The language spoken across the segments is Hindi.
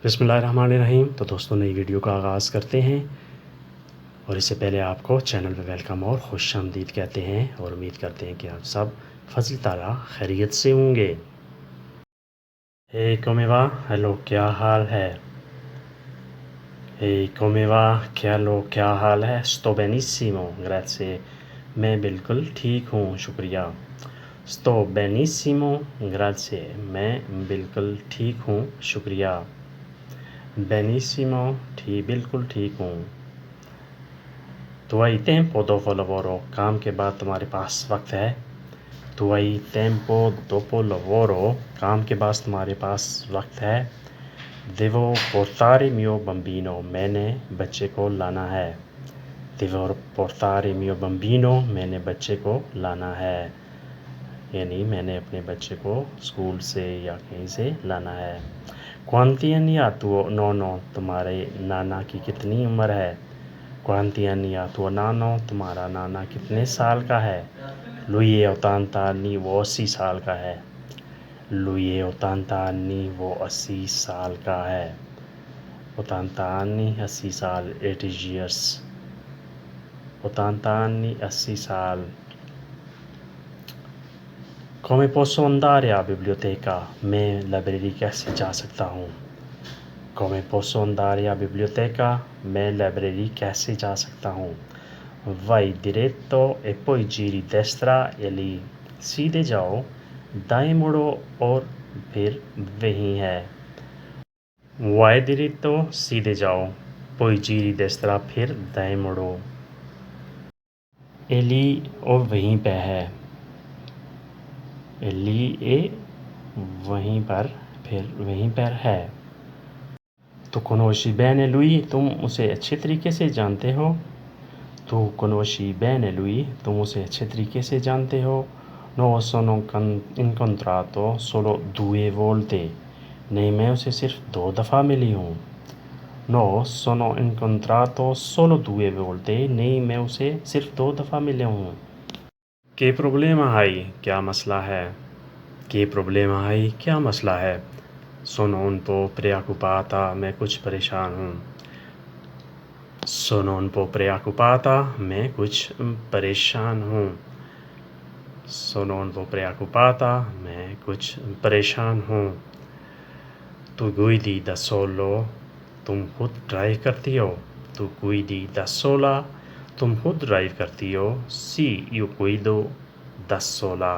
बिस्मिल्लाहिर्रहमानिर्रहीम। तो दोस्तों, नई वीडियो का आगाज़ करते हैं और इससे पहले आपको चैनल पे वेलकम और खुशामदीद कहते हैं और उम्मीद करते हैं कि आप सब फजल ताला खैरियत से होंगे। हे कोमेवा, हेलो, क्या हाल है? हे कोमेवा, क्या हाल है? sto benissimo, grazie। मैं बिल्कुल ठीक हूँ, शुक्रिया। sto benissimo, grazie। मैं बिल्कुल ठीक हूँ, शुक्रिया। benissimo, बिल्कुल ठीक हूँ। Tu hai tempo dopo lavoro? काम के बाद तुम्हारे पास वक्त है? Tu hai tempo dopo lavoro? काम के बाद तुम्हारे पास वक्त है? Devo portare mio bambino? मैंने बच्चे को लाना है। Devo portare mio bambino? मैंने बच्चे को लाना है, यानी मैंने अपने बच्चे को स्कूल से या कहीं से लाना है। Quanti anni ha tuo nonno? तुम्हारे नाना की कितनी उम्र है? Quanti anni ha tuo nonno? तुम्हारा नाना कितने साल का है? Lui è 80 anni, वो 80 साल का है। Lui è 80 anni, वो 80 साल का है। 80 anni, 80 साल, 80 years। 80 anni, 80 साल। Come posso andare a biblioteca? मैं लाइब्रेरी कैसे जा सकता हूँ? Come posso andare a biblioteca? मैं लाइब्रेरी कैसे जा सकता हूँ? Vai diretto e poi giri destra e lì। सीधे जाओ, दाएं मुड़ो और फिर वहीं है। Vai diretto, सीधे जाओ, poi giri destra, फिर दाएं मुड़ो। E lì, और वहीं पे है। E lì e, वहीं पर, फिर वहीं पर है। Tu conosci bene lui? तुम उसे अच्छे तरीके से जानते हो? Tu conosci bene lui? तुम उसे अच्छे तरीके से जानते हो? No, sono incontrato solo 2 volte। नहीं, मैं उसे सिर्फ 2 दफ़ा मिली हूँ। No, sono incontrato solo 2 volte। नहीं, मैं उसे सिर्फ 2 दफ़ा मिले हूँ। Che problema hai? क्या मसला है? Che problema hai? क्या मसला है? Sono un po' preoccupata, मैं कुछ परेशान हूँ। Sono un po' preoccupata, मैं कुछ परेशान हूँ। Sono un po' preoccupata, मैं कुछ परेशान हूँ। Tu guidi da solo? तुम खुद ड्राइव करती हो? Tu guidi da sola? तुम खुद ड्राइव करती हो? Sì, io guido da sola।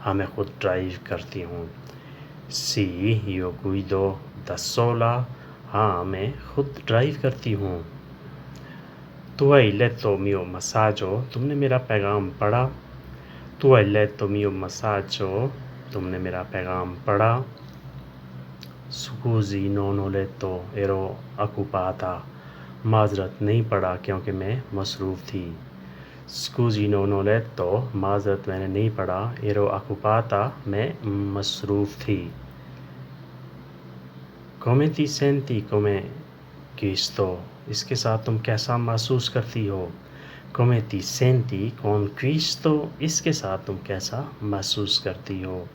हाँ, मैं खुद ड्राइव करती हूँ। Sì, io guido da sola। हाँ, मैं खुद ड्राइव करती हूँ। Tu hai letto mio messaggio? तुमने मेरा पैगाम पढ़ा? Tu hai letto mio messaggio? तुमने मेरा पैगाम पढ़ा? Scusi, non ho letto, ero occupata। माजरत, नहीं पढ़ा क्योंकि मैं मसरूफ़ थी। Scusi, non ho letto, माजरत, मैंने नहीं पढ़ा। ero occupata, मैं मसरूफ़ थी। Come ti senti come questo? इसके साथ तुम कैसा महसूस करती हो? Come ti senti con questo? इसके साथ तुम कैसा महसूस करती हो?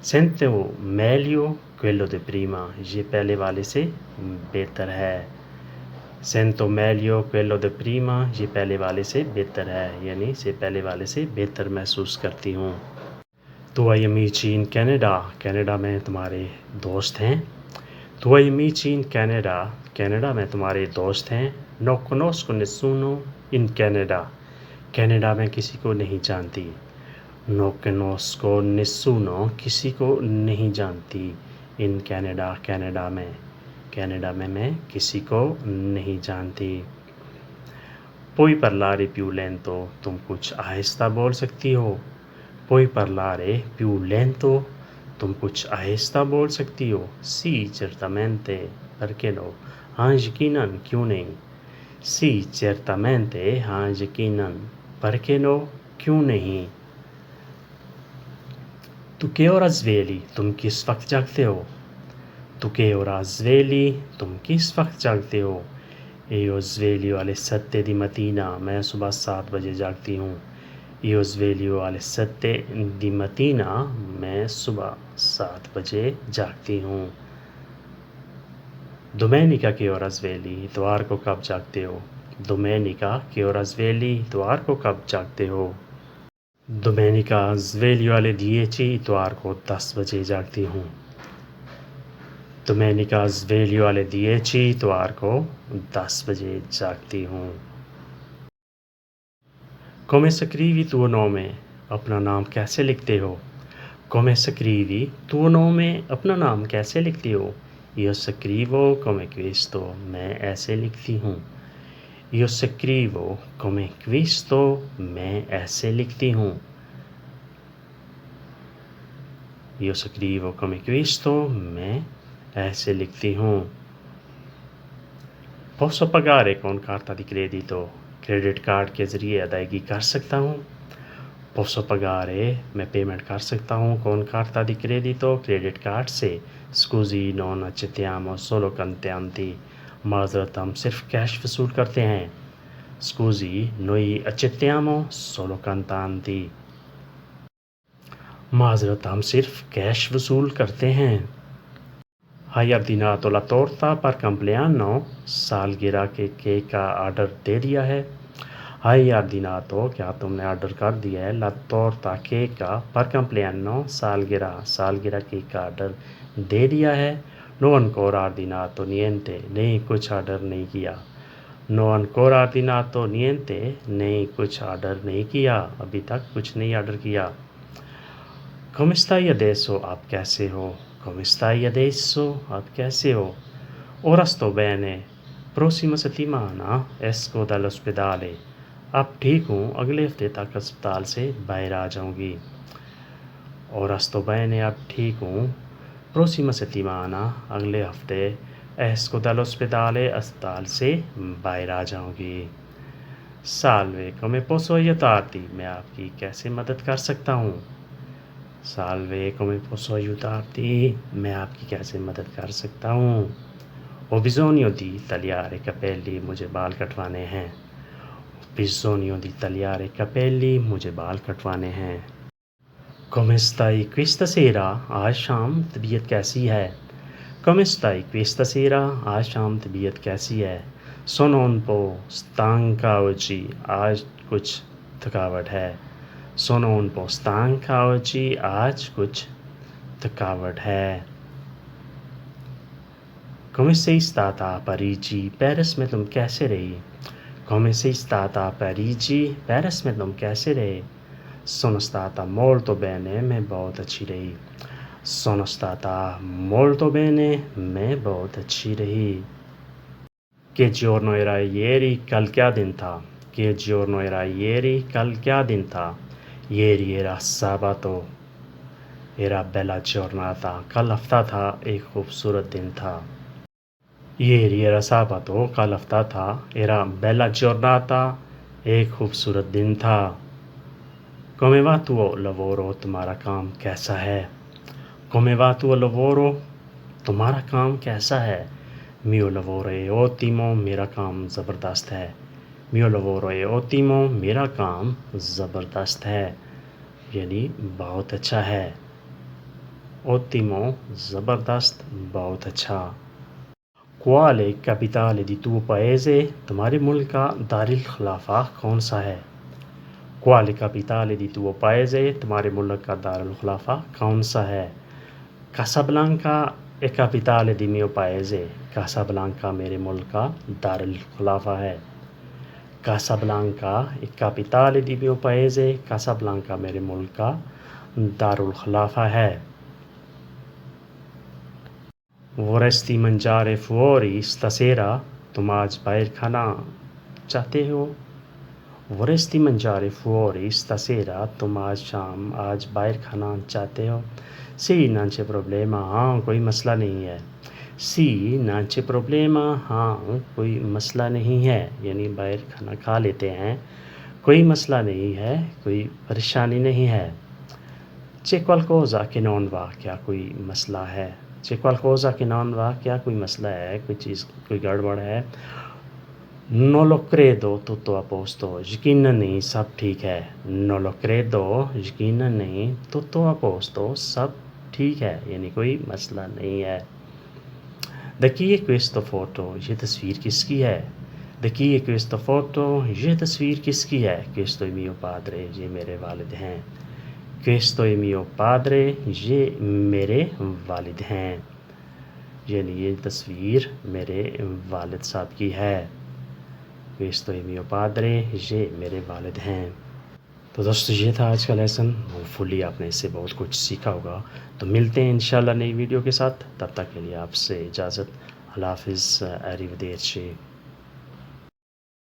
Sento meglio quello di prima। ये पहले वाले से बेहतर है। Sento meglio quello di prima। ये पहले वाले से बेहतर है, यानी इसे पहले वाले से बेहतर महसूस करती हूँ। Tu hai amici in Canada? Canada में तुम्हारे दोस्त हैं? Tu hai amici in Canada? Canada में तुम्हारे दोस्त हैं? No conosco nessuno in Canada। Canada में किसी को नहीं जानती। No conosco nessuno, किसी को नहीं जानती। In Canada, कनाडा में। कनाडा में मैं किसी को नहीं जानती। Puoi parlare più lento? तुम कुछ आहिस्ता बोल सकती हो? Puoi parlare più lento? तुम कुछ आहिस्ता बोल सकती हो? Sì, certamente, perché no? हाँ, यकीनन, क्यों नहीं? Sì, certamente, हाँ, यकीनन, perché no? क्यों नहीं? Tu che ora svegli? तुम किस वक्त जागते हो? Tu che ora svegli? तुम किस वक्त जागते हो? Io sveglio alle 7 di mattina। मैं सुबह 7 बजे जागती हूँ। Io sveglio alle 7 di mattina। मैं सुबह 7 बजे जागती हूँ। Domenica che ora svegli, इतवार को कब जागते हो? Domenica che ora svegli, इतवार को कब जागते हो? Domenica sveglio alle 10, इतवार को 10 बजे जागती हूँ। Domenica sveglio alle 10, इतवार को 10 बजे जागती हूँ। Come scrivi tuo nome? अपना नाम कैसे लिखते हो? Come scrivi tuo nome? अपना नाम कैसे लिखते हो? Io scrivo come questo, मैं ऐसे लिखती हूँ। Io scrivo come questo, मैं ऐसे लिखती हूँ। Io scrivo come questo, मैं ऐसे लिखती हूँ। Posso pagare con carta di credito? Credit card के ज़रिए अदायगी कर सकता हूँ। Posso pagare, मैं पेमेंट कर सकता हूँ con carta di credito, credit card से। Scusi, non accettiamo solo contanti. माज़रत हम सिर्फ कैश वसूल करते हैं। Scusi, noi accettiamo solo contanti. माज़रत हम सिर्फ कैश वसूल करते हैं। Hai ordinato la torta per compleanno? सालगिरह के केक का ऑर्डर दे दिया है। Hai ordinato, क्या तुमने ऑर्डर कर दिया है? La torta केक का per compleanno, सालगिरह केक का ऑर्डर दे दिया है। No ancora ordinato niente, नहीं कुछ ऑर्डर नहीं किया। No ancora ordinato niente, नहीं कुछ ऑर्डर नहीं किया, अभी तक कुछ नहीं ऑर्डर किया। Come stai adesso? आप कैसे हो? Come stai adesso? आप कैसे हो? Ora sto bene. Prossima settimana esco dall'ospedale. अब ठीक हूँ, अगले हफ्ते तक अस्पताल से बाहर आ जाऊँगी। Ora sto bene, अब ठीक हूँ। Prossima settimana, अगले हफ्ते esco dall'ospedale, अस्पताल से बाहर आ जाऊँगी। Salve, come posso aiutarti? मैं आपकी कैसे मदद कर सकता हूँ? Salve, come posso aiutarti? मैं आपकी कैसे मदद कर सकता हूँ? Ho bisogno di tagliare i capelli, मुझे बाल कटवाने हैं। Ho bisogno di tagliare i capelli, मुझे बाल कटवाने हैं। Come stai questa sera? आज शाम तबीयत कैसी है? Come stai questa sera? आज शाम तबीयत कैसी है? Sono un po' stanca oggi, आज कुछ थकावट है। Sono un po' stanca oggi, आज कुछ थकावट है। Come sei stata a Parigi? Paris में तुम कैसे रही? Come sei stata a Parigi? Paris में तुम कैसे रहे? Sono stata molto bene, मैं बहुत अच्छी रही। Sono stata molto bene, मैं बहुत अच्छी रही। Che giorno era ieri? कल क्या दिन था? Che giorno era ieri? कल क्या दिन था? Ieri era sabato, era bella giornata. कल हफ्ता था, एक खूबसूरत दिन था। Ieri era sabato, कल हफ्ता था। Era bella giornata, एक खूबसूरत दिन था। Come va tuo lavoro? तुम्हारा काम कैसा है? Come va tuo lavoro? तुम्हारा काम कैसा है? Mio lavoro è ottimo, मेरा काम ज़बरदस्त है। Mio lavoro è ottimo, मेरा काम ज़बरदस्त है, यानी बहुत अच्छा है। Ottimo, ज़बरदस्त, बहुत अच्छा। Quale capitale di tuo paese? तुम्हारे मुल्क का दारुल खिलाफा कौन सा है? Quale capitale di tuo paese? तुम्हारे मुल्क का दारुल खिलाफा कौन सा है? Casablanca è capitale di mio paese. Casablanca मेरे मुल्क का दारुल खिलाफा है। Casablanca è capitale di mio paese. Casablanca मेरे मुल्क का दारुल खिलाफा है। Vorresti mangiare fuori stasera? तुम आज बाहर खाना चाहते हो? Vorresti mangiare fuori stasera? तुम आज बाहर खाना चाहते हो? Sì, non c'è problema, हाँ कोई मसला नहीं है। Sì, non c'è problema, हाँ कोई मसला नहीं है, यानी बाहर खाना खा लेते हैं, कोई मसला नहीं है, कोई परेशानी नहीं है। C'è qualcosa che non va? क्या कोई मसला है? C'è qualcosa che non va? क्या कोई मसला है, कोई चीज़ कोई गड़बड़ है? Non lo credo, tutto a posto, यकीन नहीं, सब ठीक है। Non lo credo, यकीन नहीं, tutto a posto, सब ठीक है, यानी कोई मसला नहीं है। देखिए क्वेस्तो फ़ोटो, ये तस्वीर किसकी है? देखिए क्वेस्तो फ़ोटो, ये तस्वीर किसकी है? क्वेस्तो il mio padre, ये मेरे वालिद हैं। क्वेस्तो il mio padre, ये मेरे वालिद हैं। यानी ये तस्वीर मेरे वालिद साहब की है। क्वेस्तो il mio padre, ये मेरे वालिद हैं। तो दोस्तों ये था आज का लेसन। होपफुली आपने इससे बहुत कुछ सीखा होगा। तो मिलते हैं इंशाल्लाह नई वीडियो के साथ। तब तक के लिए आपसे इजाज़त। अल्लाह हाफ़िज़। arrivederci।